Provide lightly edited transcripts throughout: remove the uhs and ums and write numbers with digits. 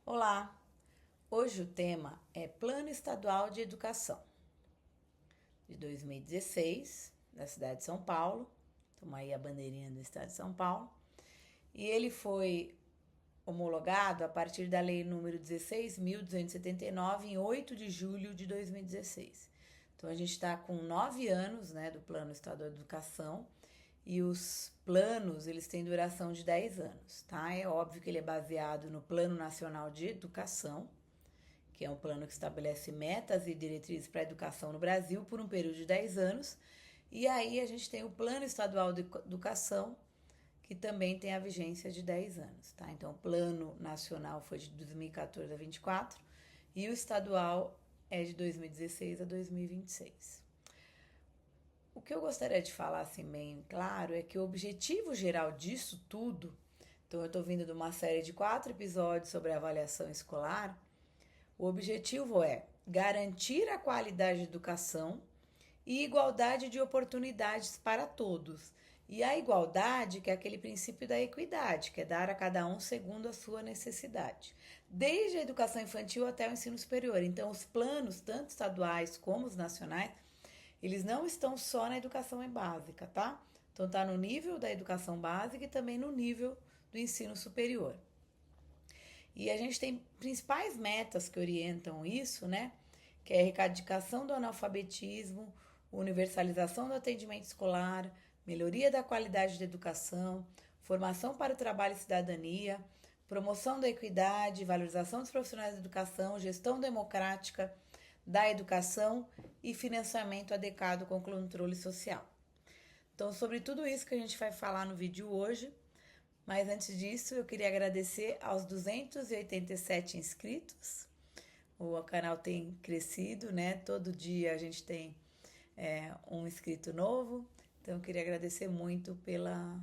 Olá! Hoje o tema é Plano Estadual de Educação de 2016, da cidade de São Paulo. Toma aí a bandeirinha do estado de São Paulo. E ele foi homologado a partir da Lei número 16.279, em 8 de julho de 2016. Então a gente está com 9 anos, né, do Plano Estadual de Educação, e os planos eles têm duração de 10 anos, tá? É óbvio que ele é baseado no Plano Nacional de Educação, que é um plano que estabelece metas e diretrizes para a educação no Brasil por um período de 10 anos. E aí a gente tem o Plano Estadual de Educação, que também tem a vigência de 10 anos, tá? Então, o Plano Nacional foi de 2014 a 24 e o estadual é de 2016 a 2026. O que eu gostaria de falar assim bem claro é que o objetivo geral disso tudo, então eu estou vindo de uma série de 4 episódios sobre avaliação escolar. O objetivo é garantir a qualidade de educação e igualdade de oportunidades para todos. E a igualdade, que é aquele princípio da equidade, que é dar a cada um segundo a sua necessidade, desde a educação infantil até o ensino superior. Então, os planos, tanto estaduais como os nacionais, eles não estão só na educação básica, tá? Então, tá no nível da educação básica e também no nível do ensino superior. E a gente tem principais metas que orientam isso, né? Que é a erradicação do analfabetismo, universalização do atendimento escolar, melhoria da qualidade da educação, formação para o trabalho e cidadania, promoção da equidade, valorização dos profissionais da educação, gestão democrática da educação e financiamento adequado com controle social. Então, sobre tudo isso que a gente vai falar no vídeo hoje. Mas antes disso, eu queria agradecer aos 287 inscritos. O canal tem crescido, né? Todo dia a gente tem um inscrito novo. Então, eu queria agradecer muito pela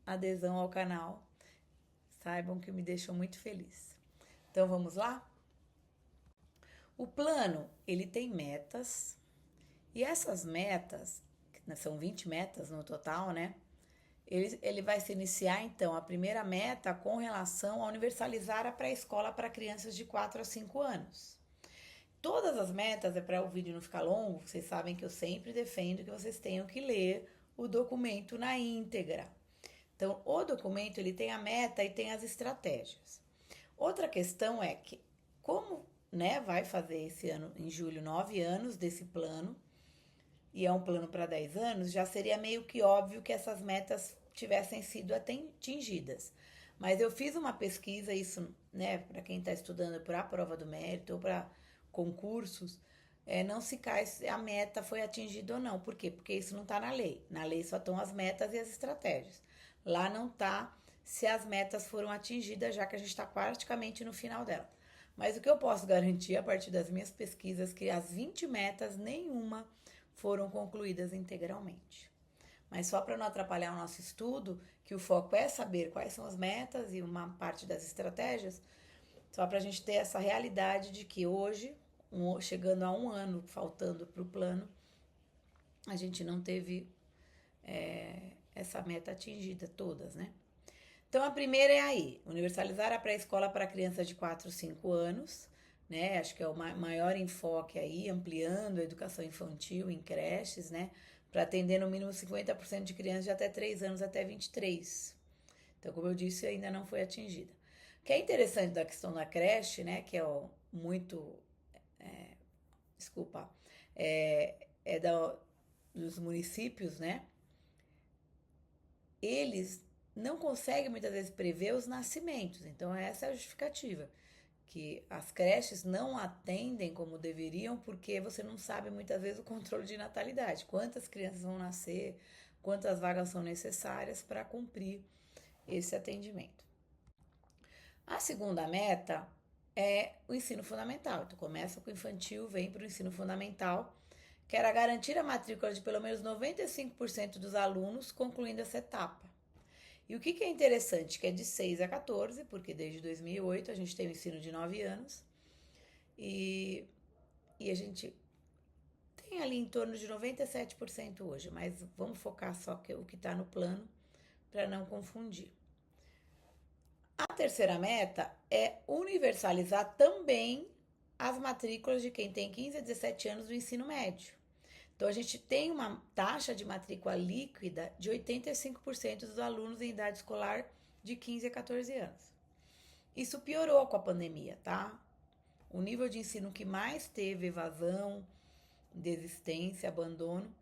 adesão ao canal. Saibam que me deixou muito feliz. Então, vamos lá? O plano, ele tem metas. E essas metas, são 20 metas no total, né? Ele vai se iniciar, então, a primeira meta com relação a universalizar a pré-escola para crianças de 4 a 5 anos. Todas as metas, é para o vídeo não ficar longo, vocês sabem que eu sempre defendo que vocês tenham que ler o documento na íntegra. Então, o documento, ele tem a meta e tem as estratégias. Outra questão é que, como, né, vai fazer esse ano, em julho, 9 anos desse plano, e é um plano para 10 anos, já seria meio que óbvio que essas metas tivessem sido atingidas. Mas eu fiz uma pesquisa, isso, né, para quem está estudando para a prova do mérito ou para concursos, não se cai se a meta foi atingida ou não. Por quê? Porque isso não está na lei. Na lei só estão as metas e as estratégias. Lá não está se as metas foram atingidas, já que a gente está praticamente no final dela. Mas o que eu posso garantir a partir das minhas pesquisas é que as 20 metas, nenhuma foram concluídas integralmente. Mas só para não atrapalhar o nosso estudo, que o foco é saber quais são as metas e uma parte das estratégias, só para a gente ter essa realidade de que hoje, chegando a um ano, faltando para o plano, a gente não teve essa meta atingida, todas, né? Então a primeira é aí, universalizar a pré-escola para crianças de 4 a 5 anos, né? Acho que é o maior enfoque aí, ampliando a educação infantil em creches, né? Para atender no mínimo 50% de crianças de até 3 anos até 23. Então, como eu disse, ainda não foi atingida. O que é interessante da questão da creche, né? Que é muito. Desculpa. Dos municípios, né? Eles não conseguem muitas vezes prever os nascimentos. Então, essa é a justificativa. Que as creches não atendem como deveriam porque você não sabe muitas vezes o controle de natalidade. Quantas crianças vão nascer, quantas vagas são necessárias para cumprir esse atendimento. A segunda meta é o ensino fundamental. Então, começa com o infantil, vem para o ensino fundamental, que era garantir a matrícula de pelo menos 95% dos alunos concluindo essa etapa. E o que é interessante, que é de 6 a 14, porque desde 2008 a gente tem o ensino de 9 anos, e a gente tem ali em torno de 97% hoje, mas vamos focar só que o que está no plano para não confundir. A terceira meta é universalizar também as matrículas de quem tem 15 a 17 anos do ensino médio. Então, a gente tem uma taxa de matrícula líquida de 85% dos alunos em idade escolar de 15 a 14 anos. Isso piorou com a pandemia, tá? O nível de ensino que mais teve evasão, desistência, abandono,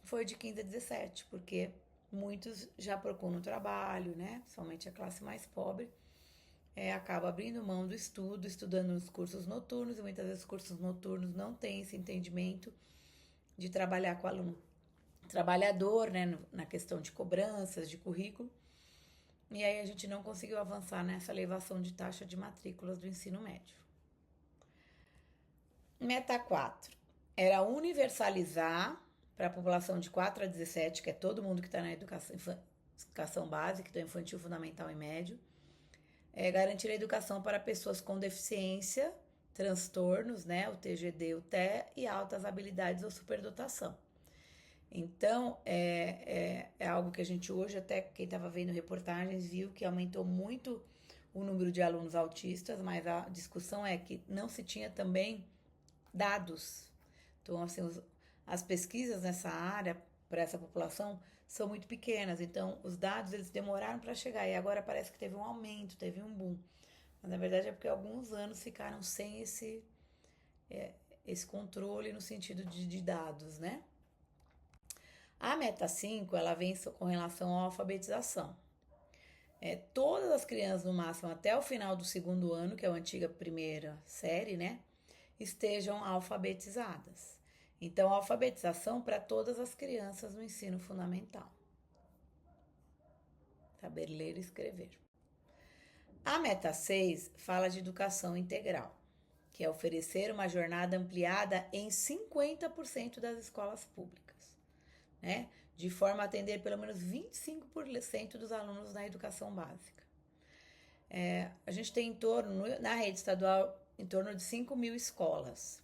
foi de 15 a 17, porque muitos já procuram trabalho, né? Somente a classe mais pobre acaba abrindo mão do estudo, estudando nos cursos noturnos, e muitas vezes os cursos noturnos não têm esse entendimento de trabalhar com o aluno trabalhador, né? Na questão de cobranças, de currículo. E aí a gente não conseguiu avançar nessa elevação de taxa de matrículas do ensino médio. Meta 4 era universalizar para a população de 4 a 17, que é todo mundo que está na educação básica, então infantil, fundamental e médio, garantir a educação para pessoas com deficiência, transtornos, né, o TGD, o TE e altas habilidades ou superdotação. Então, é algo que a gente hoje, até quem estava vendo reportagens, viu que aumentou muito o número de alunos autistas, mas a discussão é que não se tinha também dados. Então, assim, as pesquisas nessa área, para essa população, são muito pequenas. Então, os dados, eles demoraram para chegar. E agora parece que teve um aumento, teve um boom. Mas, na verdade, é porque alguns anos ficaram sem esse controle no sentido de dados, né? A meta 5, ela vem com relação à alfabetização. Todas as crianças, no máximo, até o final do segundo ano, que é a antiga primeira série, né? Estejam alfabetizadas. Então, a alfabetização para todas as crianças no ensino fundamental. Saber ler e escrever. A meta 6 fala de educação integral, que é oferecer uma jornada ampliada em 50% das escolas públicas, né? De forma a atender pelo menos 25% dos alunos na educação básica. A gente tem na rede estadual, em torno de 5 mil escolas.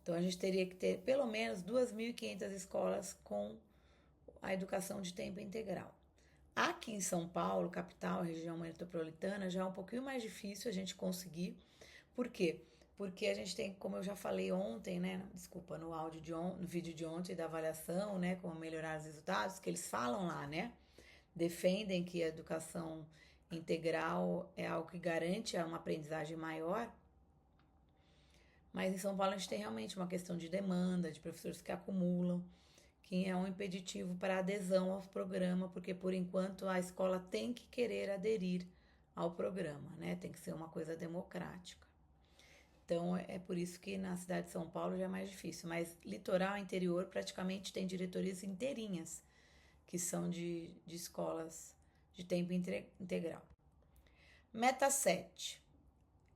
Então, a gente teria que ter pelo menos 2.500 escolas com a educação de tempo integral. Aqui em São Paulo, capital, região metropolitana, já é um pouquinho mais difícil a gente conseguir. Por quê? Porque a gente tem, como eu já falei ontem, né? Desculpa, no vídeo de ontem da avaliação, né? Como melhorar os resultados, que eles falam lá, né? Defendem que a educação integral é algo que garante uma aprendizagem maior. Mas em São Paulo a gente tem realmente uma questão de demanda, de professores que acumulam, que é um impeditivo para a adesão ao programa, porque por enquanto a escola tem que querer aderir ao programa, né? Tem que ser uma coisa democrática. Então é por isso que na cidade de São Paulo já é mais difícil, mas litoral, interior, praticamente tem diretorias inteirinhas que são de escolas de tempo integral. Meta 7.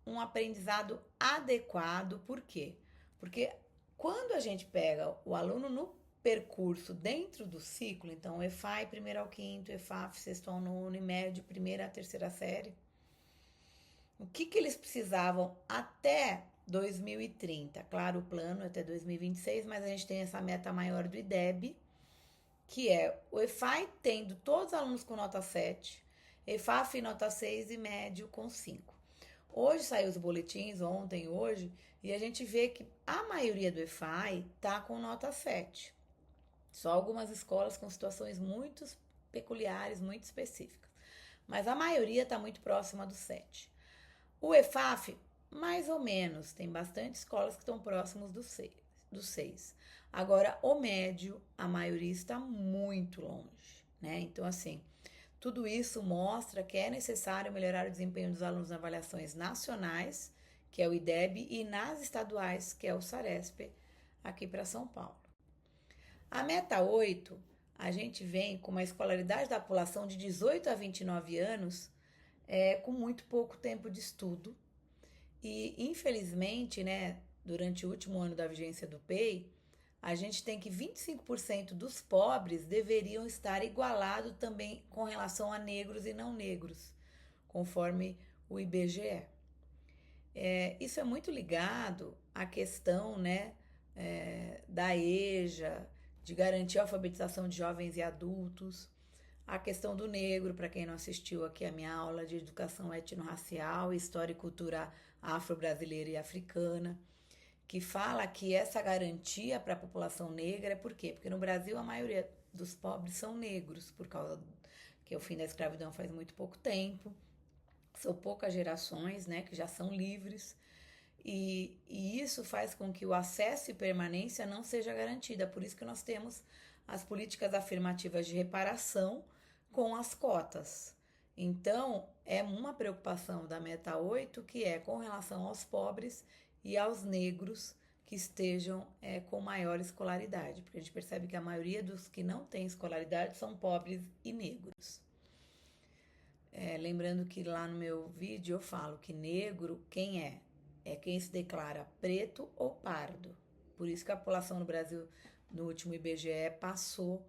Um aprendizado adequado, por quê? Porque quando a gente pega o aluno no percurso dentro do ciclo, então EFAI, primeiro ao quinto, EFAF, sexto ao nono, e médio, primeira à terceira série, o que eles precisavam até 2030? Claro, o plano é até 2026, mas a gente tem essa meta maior do IDEB, que é o EFAI tendo todos os alunos com nota 7, EFAF nota 6 e médio com 5. Hoje saiu os boletins, ontem, hoje, e a gente vê que a maioria do EFAI está com nota 7. Só algumas escolas com situações muito peculiares, muito específicas. Mas a maioria está muito próxima do 7. O EFAF, mais ou menos, tem bastante escolas que estão próximos do 6. Agora, o médio, a maioria está muito longe, né? Então, assim, tudo isso mostra que é necessário melhorar o desempenho dos alunos nas avaliações nacionais, que é o IDEB, e nas estaduais, que é o SARESP, aqui para São Paulo. A meta 8, a gente vem com uma escolaridade da população de 18 a 29 anos, com muito pouco tempo de estudo. E, infelizmente, né, durante o último ano da vigência do PEI, a gente tem que 25% dos pobres deveriam estar igualados também com relação a negros e não negros, conforme o IBGE. Isso é muito ligado à questão, né, da EJA, de garantir a alfabetização de jovens e adultos. A questão do negro, para quem não assistiu aqui a minha aula de educação etnorracial, história e cultura afro-brasileira e africana, que fala que essa garantia para a população negra é por quê? Porque no Brasil a maioria dos pobres são negros, por causa que o fim da escravidão faz muito pouco tempo, são poucas gerações, né, que já são livres, e isso faz com que o acesso e permanência não seja garantida. Por isso que nós temos as políticas afirmativas de reparação com as cotas. Então, é uma preocupação da Meta 8 que é com relação aos pobres e aos negros que estejam com maior escolaridade, porque a gente percebe que a maioria dos que não têm escolaridade são pobres e negros. Lembrando que lá no meu vídeo eu falo que negro, quem é? É quem se declara preto ou pardo. Por isso que a população no Brasil, no último IBGE, passou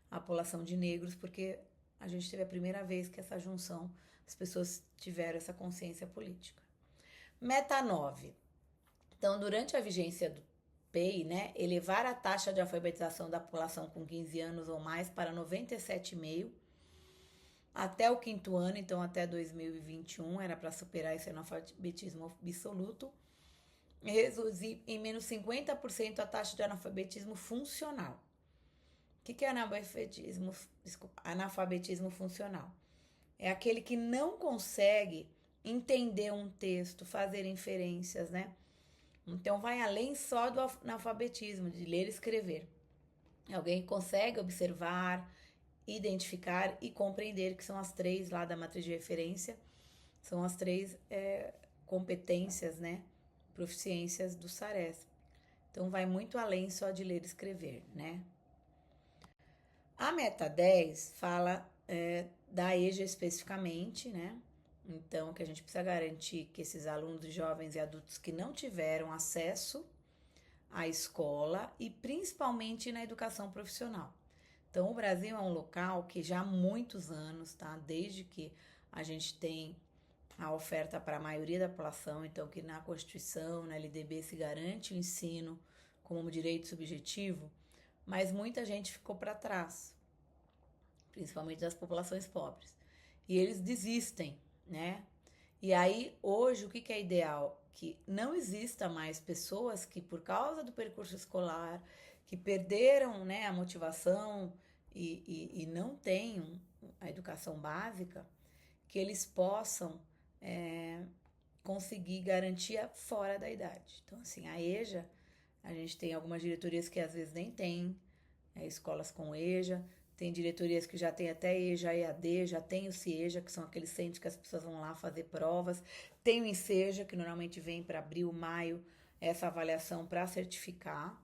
a população de negros, porque a gente teve a primeira vez que essa junção, as pessoas tiveram essa consciência política. Meta 9. Então, durante a vigência do PEI, né, elevar a taxa de alfabetização da população com 15 anos ou mais para 97,5% até o 5º ano, então até 2021, era para superar esse analfabetismo absoluto, e reduzir em menos 50% a taxa de analfabetismo funcional. O que é analfabetismo funcional? É aquele que não consegue entender um texto, fazer inferências, né? Então vai além só do analfabetismo, de ler e escrever. É alguém que consegue observar, identificar e compreender, que são as 3 lá da matriz de referência, são as 3 competências, né, proficiências do SARESP. Então vai muito além só de ler e escrever, né. A meta 10 fala da EJA especificamente, né, então que a gente precisa garantir que esses alunos jovens e adultos que não tiveram acesso à escola e principalmente na educação profissional. Então, o Brasil é um local que já há muitos anos, tá? Desde que a gente tem a oferta para a maioria da população, então que na Constituição, na LDB se garante o ensino como direito subjetivo, mas muita gente ficou para trás, principalmente das populações pobres. E eles desistem, né? E aí, hoje, o que é ideal? Que não exista mais pessoas que, por causa do percurso escolar, que perderam, né, a motivação e não tenham a educação básica, que eles possam conseguir garantia fora da idade. Então, assim, a EJA, a gente tem algumas diretorias que às vezes nem tem escolas com EJA, tem diretorias que já tem até EJA, EAD, já tem o CIEJA, que são aqueles centros que as pessoas vão lá fazer provas, tem o INSEJA, que normalmente vem para abril, maio, essa avaliação para certificar,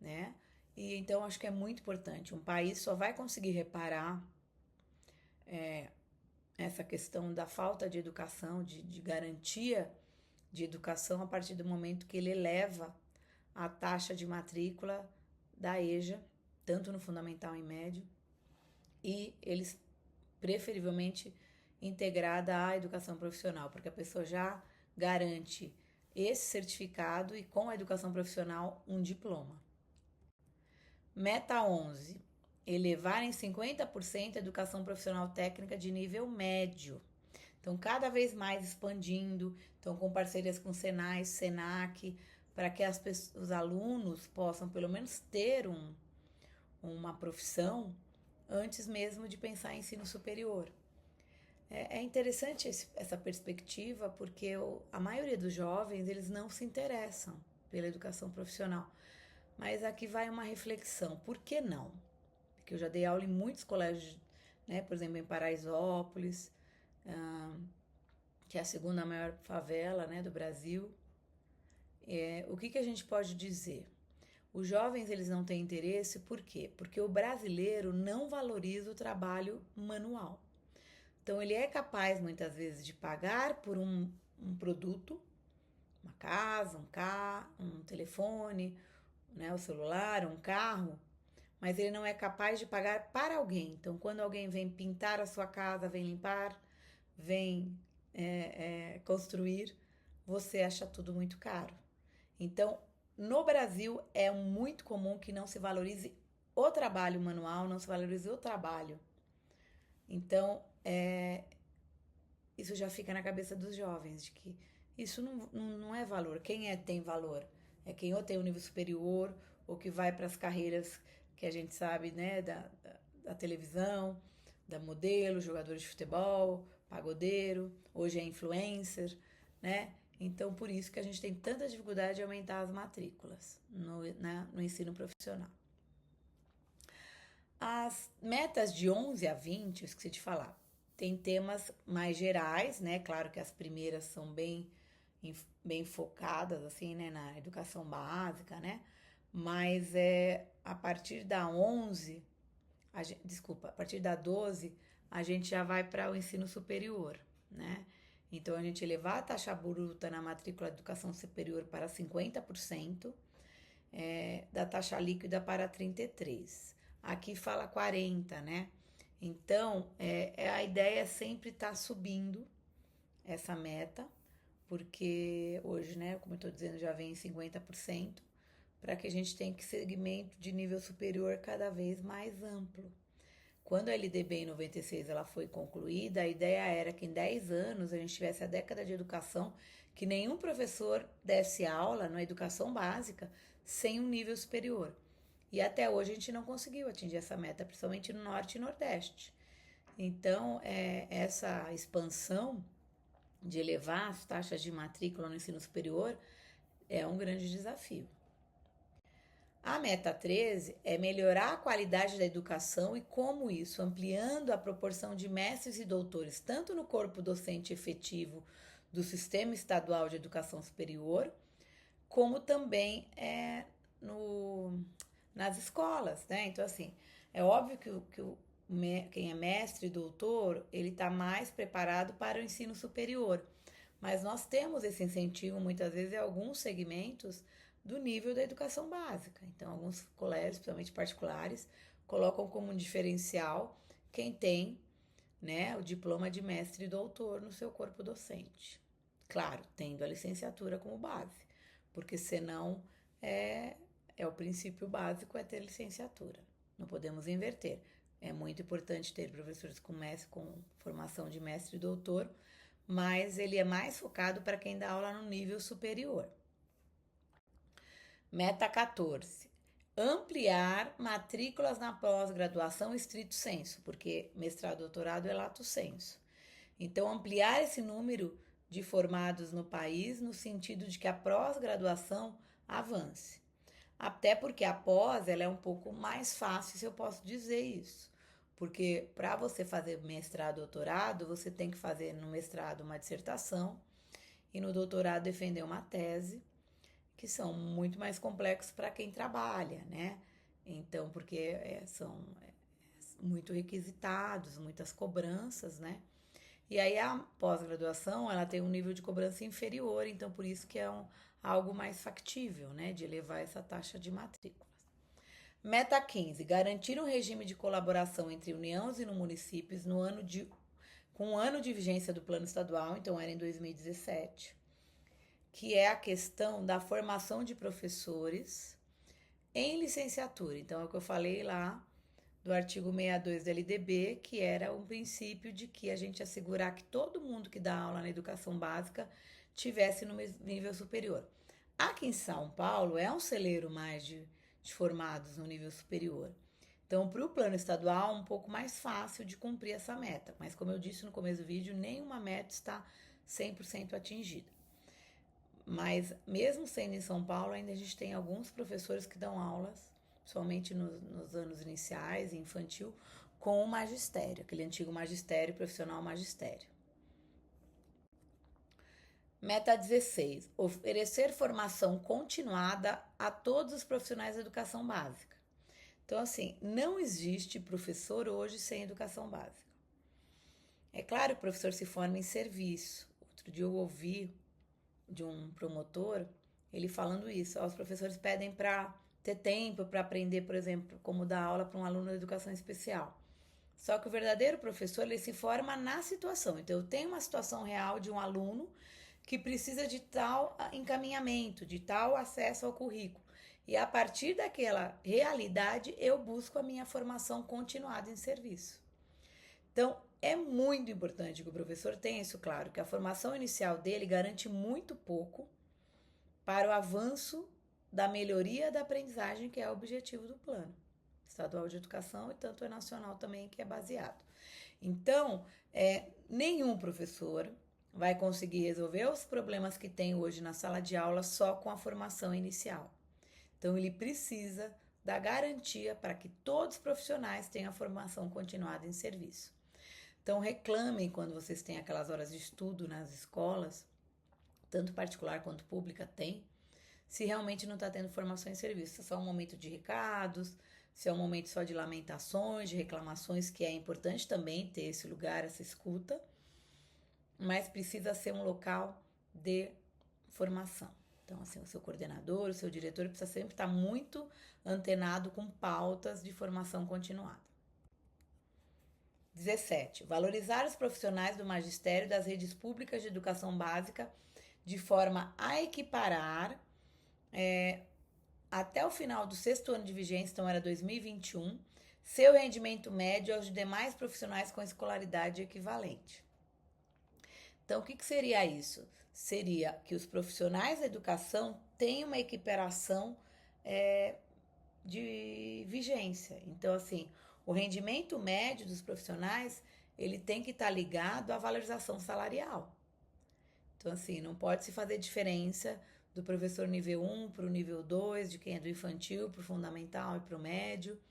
né? E então acho que é muito importante. Um país só vai conseguir reparar essa questão da falta de educação, de garantia de educação, a partir do momento que ele eleva a taxa de matrícula da EJA, tanto no fundamental e médio, e eles preferivelmente integrada à educação profissional, porque a pessoa já garante esse certificado e com a educação profissional um diploma. Meta 11. Elevar em 50% a educação profissional técnica de nível médio. Então, cada vez mais expandindo, então com parcerias com Senai, Senac, para que os alunos possam pelo menos ter uma profissão antes mesmo de pensar em ensino superior. É interessante essa perspectiva, porque a maioria dos jovens, eles não se interessam pela educação profissional. Mas aqui vai uma reflexão, por que não? Porque eu já dei aula em muitos colégios, né? Por exemplo, em Paraisópolis, que é a segunda maior favela, né, do Brasil. O que a gente pode dizer? Os jovens, eles não têm interesse, por quê? Porque o brasileiro não valoriza o trabalho manual. Então, ele é capaz, muitas vezes, de pagar por um produto, uma casa, um carro, um telefone, né, o celular, um carro, mas ele não é capaz de pagar para alguém. Então, quando alguém vem pintar a sua casa, vem limpar, vem construir, você acha tudo muito caro. Então, no Brasil, é muito comum que não se valorize o trabalho manual, não se valorize o trabalho Então, isso já fica na cabeça dos jovens, de que isso não é valor. Quem tem valor? É quem ou tem um nível superior, ou que vai para as carreiras que a gente sabe, né, da televisão, da modelo, jogador de futebol, pagodeiro, hoje é influencer, né? Então, por isso que a gente tem tanta dificuldade de aumentar as matrículas no ensino profissional. As metas de 11 a 20, eu esqueci de falar, tem temas mais gerais, né? Claro que as primeiras são bem focadas, assim, né, na educação básica, né? Mas a partir da 11, a partir da 12, a gente já vai para o ensino superior, né? Então, a gente elevar a taxa bruta na matrícula de educação superior para 50%, da taxa líquida para 33%. Aqui fala 40%, né? Então, a ideia é sempre estar subindo essa meta, porque hoje, né, como eu estou dizendo, já vem em 50%, para que a gente tenha que segmento de nível superior cada vez mais amplo. Quando a LDB em 96 ela foi concluída, a ideia era que em 10 anos a gente tivesse a década de educação, que nenhum professor desse aula na educação básica sem um nível superior. E até hoje a gente não conseguiu atingir essa meta, principalmente no Norte e Nordeste. Então, essa expansão de elevar as taxas de matrícula no ensino superior é um grande desafio. A meta 13 é melhorar a qualidade da educação e como isso, ampliando a proporção de mestres e doutores, tanto no corpo docente efetivo do Sistema Estadual de Educação Superior, como também nas escolas, né? Então, assim, é óbvio que quem é mestre e doutor, ele está mais preparado para o ensino superior. Mas nós temos esse incentivo, muitas vezes, em alguns segmentos do nível da educação básica. Então, alguns colégios, principalmente particulares, colocam como um diferencial quem tem, né, o diploma de mestre e doutor no seu corpo docente. Claro, tendo a licenciatura como base, porque senão o princípio básico é ter licenciatura. Não podemos inverter. É muito importante ter professores com formação de mestre e doutor, mas ele é mais focado para quem dá aula no nível superior. Meta 14. Ampliar matrículas na pós-graduação estrito sensu, porque mestrado e doutorado é lato sensu. Então, ampliar esse número de formados no país no sentido de que a pós-graduação avance. Até porque a pós ela é um pouco mais fácil, se eu posso dizer isso. Porque para você fazer mestrado e doutorado, você tem que fazer no mestrado uma dissertação e no doutorado defender uma tese, que são muito mais complexos para quem trabalha, né? Então, porque são muito requisitados, muitas cobranças, né? E aí a pós-graduação, ela tem um nível de cobrança inferior, então por isso que é algo mais factível, né, de elevar essa taxa de matrículas. Meta 15, garantir um regime de colaboração entre uniões e municípios com o ano de vigência do plano estadual, então era em 2017, que é a questão da formação de professores em licenciatura. Então é o que eu falei lá do artigo 62 da LDB, que era um princípio de que a gente assegurar que todo mundo que dá aula na educação básica tivesse no nível superior. Aqui em São Paulo é um celeiro mais de formados no nível superior. Então, para o plano estadual, é um pouco mais fácil de cumprir essa meta. Mas, como eu disse no começo do vídeo, nenhuma meta está 100% atingida. Mas, mesmo sendo em São Paulo, ainda a gente tem alguns professores que dão aulas, somente nos anos iniciais, infantil, com o magistério, aquele antigo magistério, profissional magistério. Meta 16, oferecer formação continuada a todos os profissionais da educação básica. Então, assim, não existe professor hoje sem educação básica. É claro que o professor se forma em serviço. Outro dia eu ouvi de um promotor, ele falando isso. Os professores pedem para ter tempo para aprender, por exemplo, como dar aula para um aluno de educação especial. Só que o verdadeiro professor, ele se forma na situação. Então, eu tenho uma situação real de um aluno que precisa de tal encaminhamento, de tal acesso ao currículo. E a partir daquela realidade, eu busco a minha formação continuada em serviço. Então, é muito importante que o professor tenha isso claro, que a formação inicial dele garante muito pouco para o avanço da melhoria da aprendizagem, que é o objetivo do plano estadual de educação e tanto é nacional também, que é baseado. Então, nenhum professor vai conseguir resolver os problemas que tem hoje na sala de aula só com a formação inicial. Então, ele precisa da garantia para que todos os profissionais tenham a formação continuada em serviço. Então, reclamem quando vocês têm aquelas horas de estudo nas escolas, tanto particular quanto pública tem, se realmente não está tendo formação em serviço. Se é só um momento de recados, se é um momento só de lamentações, de reclamações, que é importante também ter esse lugar, essa escuta, mas precisa ser um local de formação. Então, assim, o seu coordenador, o seu diretor precisa sempre estar muito antenado com pautas de formação continuada. 17. Valorizar os profissionais do magistério das redes públicas de educação básica de forma a equiparar até o final do 6º ano de vigência, então era 2021, seu rendimento médio aos demais profissionais com escolaridade equivalente. Então, o que seria isso? Seria que os profissionais da educação têm uma equiparação de vigência. Então, assim, o rendimento médio dos profissionais, ele tem que estar ligado à valorização salarial. Então, assim, não pode se fazer diferença do professor nível 1 para o nível 2, de quem é do infantil para o fundamental e para o médio,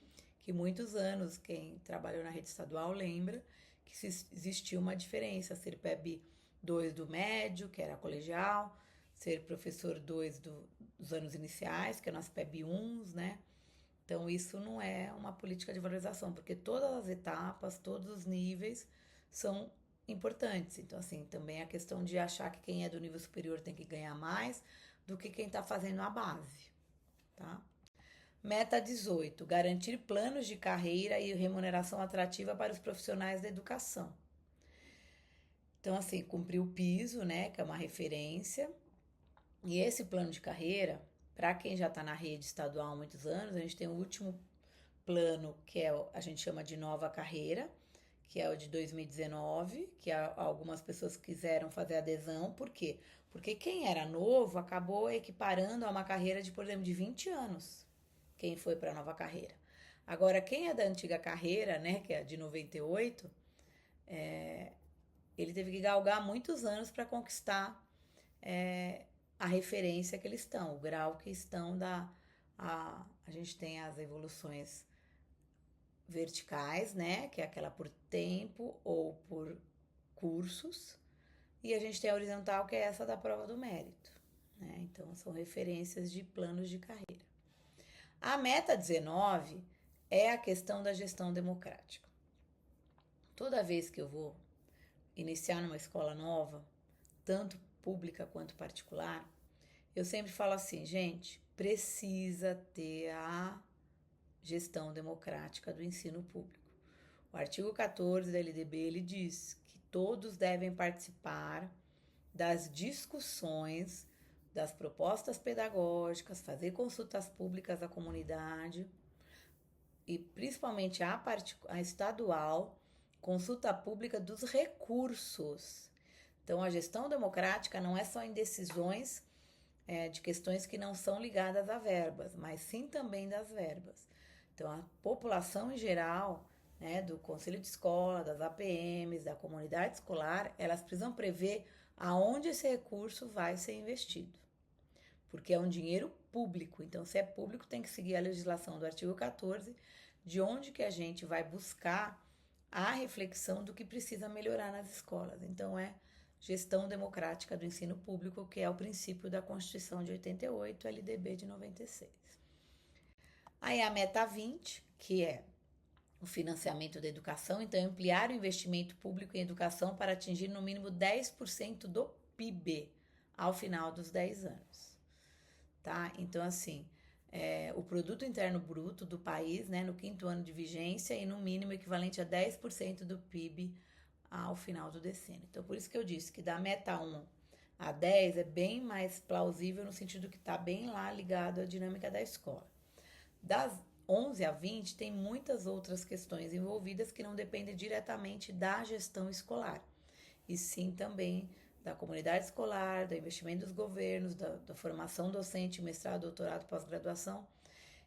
que muitos anos quem trabalhou na rede estadual lembra que existia uma diferença, ser PEB 2 do médio, que era colegial, ser professor 2 dos anos iniciais, que é nosso PEB 1s, né? Então, isso não é uma política de valorização, porque todas as etapas, todos os níveis são importantes. Então, assim, também a questão de achar que quem é do nível superior tem que ganhar mais do que quem está fazendo a base, tá? Meta 18, garantir planos de carreira e remuneração atrativa para os profissionais da educação. Então, assim, cumprir o piso, né, que é uma referência. E esse plano de carreira, para quem já está na rede estadual há muitos anos, a gente tem o último plano, que a gente chama de nova carreira, que é o de 2019, que algumas pessoas quiseram fazer adesão. Por quê? Porque quem era novo acabou equiparando a uma carreira de, por exemplo, de 20 anos, quem foi para a nova carreira. Agora, quem é da antiga carreira, né, que é de 98, ele teve que galgar muitos anos para conquistar a referência que eles estão, o grau que estão a gente tem as evoluções verticais, né, que é aquela por tempo ou por cursos, e a gente tem a horizontal, que é essa da prova do mérito, né? Então, são referências de planos de carreira. A meta 19 é a questão da gestão democrática. Toda vez que eu vou iniciar numa escola nova, tanto pública quanto particular, eu sempre falo assim, gente, precisa ter a gestão democrática do ensino público. O artigo 14 da LDB, ele diz que todos devem participar das discussões, das propostas pedagógicas, fazer consultas públicas à comunidade e principalmente a estadual, consulta pública dos recursos. Então, a gestão democrática não é só em decisões de questões que não são ligadas a verbas, mas sim também das verbas. Então, a população em geral, né, do conselho de escola, das APMs, da comunidade escolar, elas precisam prever aonde esse recurso vai ser investido. Porque é um dinheiro público, então se é público tem que seguir a legislação do artigo 14, de onde que a gente vai buscar a reflexão do que precisa melhorar nas escolas. Então gestão democrática do ensino público, que é o princípio da Constituição de 88, LDB de 96. Aí a meta 20, que é o financiamento da educação, então ampliar o investimento público em educação para atingir no mínimo 10% do PIB ao final dos 10 anos. Tá? Então, assim, o produto interno bruto do país, né, no 5º ano de vigência e no mínimo equivalente a 10% do PIB ao final do decênio. Então, por isso que eu disse que da meta 1 a 10 é bem mais plausível no sentido que está bem lá ligado à dinâmica da escola. Das 11 a 20 tem muitas outras questões envolvidas que não dependem diretamente da gestão escolar, e sim também da comunidade escolar, do investimento dos governos, da formação docente, mestrado, doutorado, pós-graduação.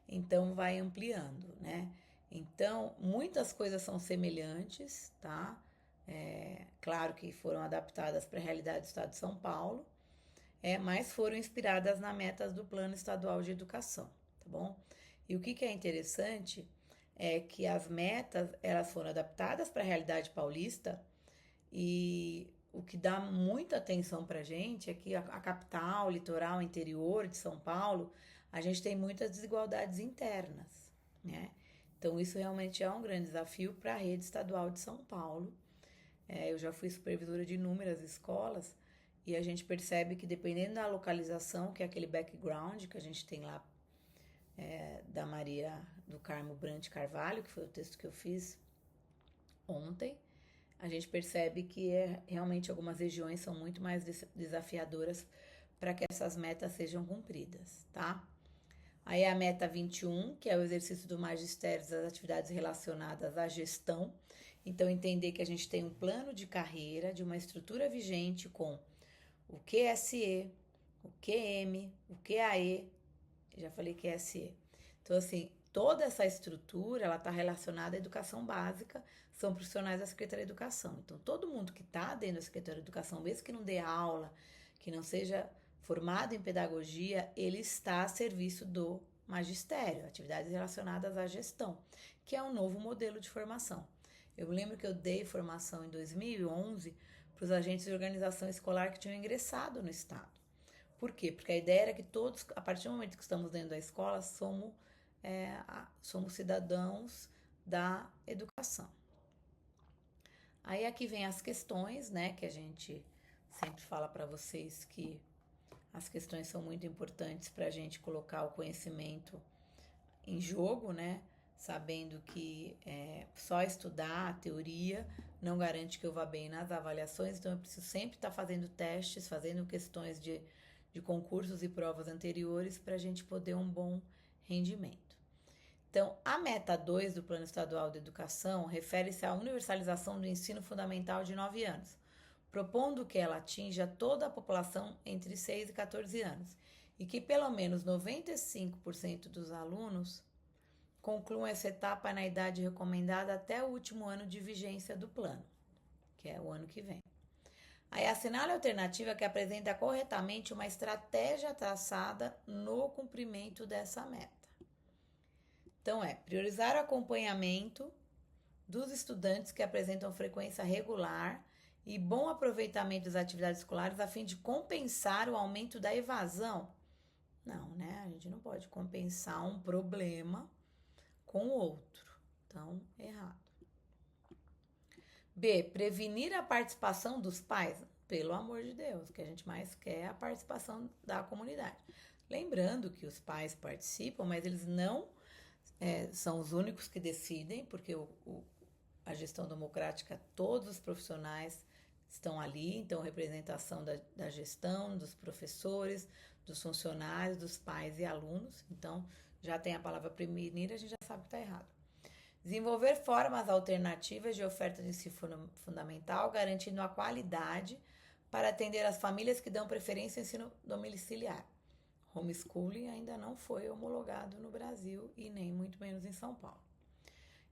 Então, vai ampliando, né? Então, muitas coisas são semelhantes, tá? Claro que foram adaptadas para a realidade do Estado de São Paulo, mas foram inspiradas nas metas do Plano Estadual de Educação, tá bom? E o que é interessante é que as metas, elas foram adaptadas para a realidade paulista, e o que dá muita atenção para a gente é que a capital, o litoral, o interior de São Paulo, a gente tem muitas desigualdades internas, né? Então, isso realmente é um grande desafio para a rede estadual de São Paulo. Eu já fui supervisora de inúmeras escolas e a gente percebe que, dependendo da localização, que é aquele background que a gente tem lá, da Maria do Carmo Brant Carvalho, que foi o texto que eu fiz ontem, a gente percebe que realmente algumas regiões são muito mais desafiadoras para que essas metas sejam cumpridas, tá? Aí a meta 21, que é o exercício do magistério das atividades relacionadas à gestão. Então, entender que a gente tem um plano de carreira, de uma estrutura vigente com o QSE, o QM, o QAE, já falei QSE. Então, assim, toda essa estrutura, ela está relacionada à educação básica, são profissionais da Secretaria de Educação. Então, todo mundo que está dentro da Secretaria de Educação, mesmo que não dê aula, que não seja formado em pedagogia, ele está a serviço do magistério, atividades relacionadas à gestão, que é um novo modelo de formação. Eu lembro que eu dei formação em 2011 para os agentes de organização escolar que tinham ingressado no Estado. Por quê? Porque a ideia era que todos, a partir do momento que estamos dentro da escola, somos cidadãos da educação. Aí aqui vem as questões, né, que a gente sempre fala para vocês que as questões são muito importantes para a gente colocar o conhecimento em jogo, né? Sabendo que só estudar a teoria não garante que eu vá bem nas avaliações, então eu preciso sempre estar fazendo testes, fazendo questões de concursos e provas anteriores para a gente poder um bom rendimento. Então, a meta 2 do Plano Estadual de Educação refere-se à universalização do ensino fundamental de 9 anos, propondo que ela atinja toda a população entre 6 e 14 anos e que pelo menos 95% dos alunos concluam essa etapa na idade recomendada até o último ano de vigência do plano, que é o ano que vem. Aí assinale a alternativa que apresenta corretamente uma estratégia traçada no cumprimento dessa meta. Então, priorizar o acompanhamento dos estudantes que apresentam frequência regular e bom aproveitamento das atividades escolares a fim de compensar o aumento da evasão. Não, né? A gente não pode compensar um problema com o outro. Então, errado. B. Prevenir a participação dos pais. Pelo amor de Deus, o que a gente mais quer é a participação da comunidade. Lembrando que os pais participam, mas eles não são os únicos que decidem, porque a gestão democrática, todos os profissionais estão ali, então representação da gestão, dos professores, dos funcionários, dos pais e alunos. Então, já tem a palavra prevenir, a gente já sabe que está errado. Desenvolver formas alternativas de oferta de ensino fundamental, garantindo a qualidade para atender as famílias que dão preferência ao ensino domiciliar. Homeschooling ainda não foi homologado no Brasil e nem muito menos em São Paulo.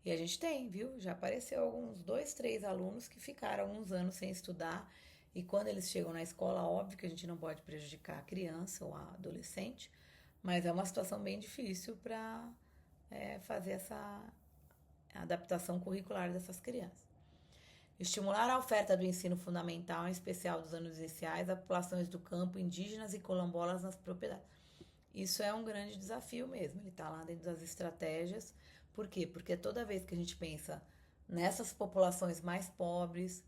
E a gente tem, viu? Já apareceu alguns 2, 3 alunos que ficaram alguns anos sem estudar e quando eles chegam na escola, óbvio que a gente não pode prejudicar a criança ou a adolescente, mas é uma situação bem difícil para fazer essa adaptação curricular dessas crianças. Estimular a oferta do ensino fundamental, em especial dos anos iniciais, a populações do campo, indígenas e quilombolas nas propriedades. Isso é um grande desafio mesmo, ele está lá dentro das estratégias. Por quê? Porque toda vez que a gente pensa nessas populações mais pobres,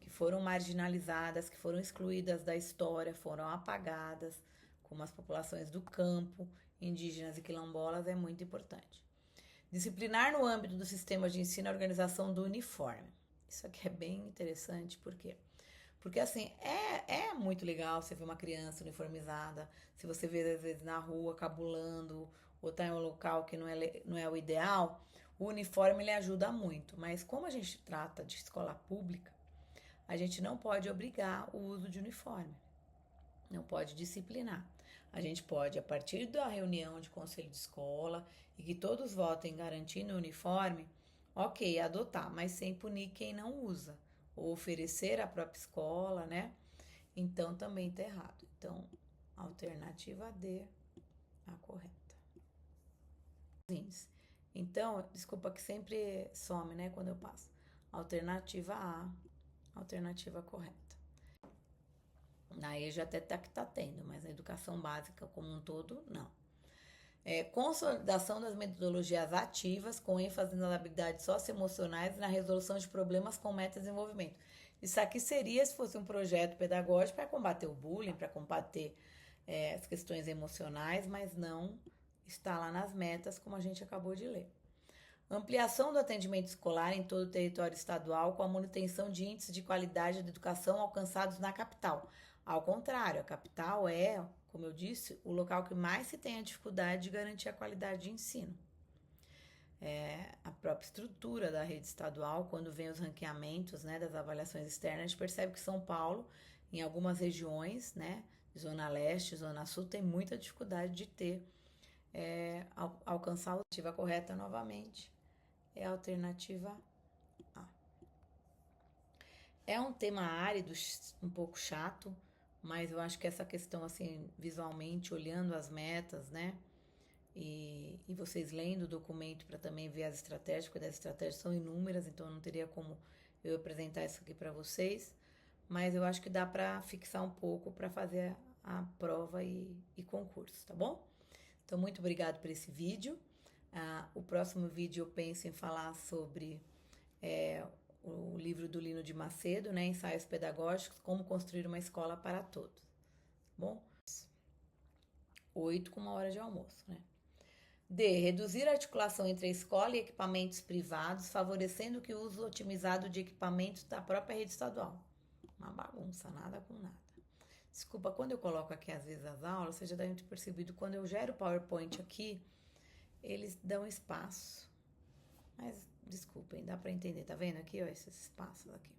que foram marginalizadas, que foram excluídas da história, foram apagadas, como as populações do campo, indígenas e quilombolas, é muito importante. Disciplinar no âmbito do sistema de ensino a organização do uniforme. Isso aqui é bem interessante, por quê? Porque assim, é muito legal você ver uma criança uniformizada, se você vê às vezes na rua cabulando, ou tá em um local que não é o ideal, o uniforme ele ajuda muito. Mas como a gente trata de escola pública, a gente não pode obrigar o uso de uniforme, não pode disciplinar. A gente pode, a partir da reunião de conselho de escola e que todos votem garantindo o uniforme, ok, adotar, mas sem punir quem não usa, ou oferecer à própria escola, né? Então também tá errado. Então, alternativa D, a correta. Então, desculpa que sempre some, né, quando eu passo. Alternativa A, alternativa correta. Na EJA até tá que tá tendo, mas na educação básica como um todo, não. Consolidação das metodologias ativas, com ênfase nas habilidades socioemocionais e na resolução de problemas com meta-desenvolvimento. Isso aqui seria se fosse um projeto pedagógico para combater o bullying, para combater as questões emocionais, mas não está lá nas metas, como a gente acabou de ler. Ampliação do atendimento escolar em todo o território estadual com a manutenção de índices de qualidade da educação alcançados na capital. Ao contrário, a capital é, como eu disse, o local que mais se tem a dificuldade de garantir a qualidade de ensino. A própria estrutura da rede estadual, quando vem os ranqueamentos, né, das avaliações externas, a gente percebe que São Paulo, em algumas regiões, né, Zona Leste, Zona Sul, tem muita dificuldade de ter, alcançar a alternativa correta novamente. É a alternativa A. É um tema árido, um pouco chato, mas eu acho que essa questão, assim, visualmente, olhando as metas, né? E vocês lendo o documento para também ver as estratégias, porque as estratégias são inúmeras, então não teria como eu apresentar isso aqui para vocês. Mas eu acho que dá para fixar um pouco para fazer a prova e concurso, tá bom? Então, muito obrigado por esse vídeo. O próximo vídeo eu penso em falar sobre o livro do Lino de Macedo, né? Ensaios Pedagógicos, como construir uma escola para todos. Bom? 8 com uma hora de almoço, né? D. Reduzir a articulação entre a escola e equipamentos privados, favorecendo que o uso otimizado de equipamentos da própria rede estadual. Uma bagunça, nada com nada. Desculpa, quando eu coloco aqui às vezes as aulas, vocês já devem ter percebido, quando eu gero o PowerPoint aqui, eles dão espaço. Mas, desculpem, dá para entender, tá vendo aqui, ó, esses espaços aqui.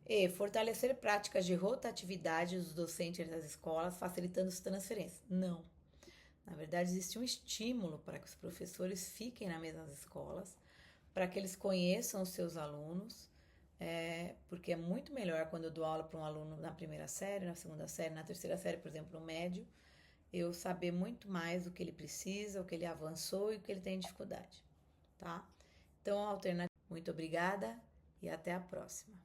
E fortalecer práticas de rotatividade dos docentes das escolas, facilitando as transferências. Não. Na verdade, existe um estímulo para que os professores fiquem nas mesmas escolas, para que eles conheçam os seus alunos, porque é muito melhor quando eu dou aula para um aluno na primeira série, na segunda série, na terceira série, por exemplo, no médio, eu saber muito mais do que ele precisa, o que ele avançou e o que ele tem dificuldade, tá? Então, alternativa. Muito obrigada e até a próxima.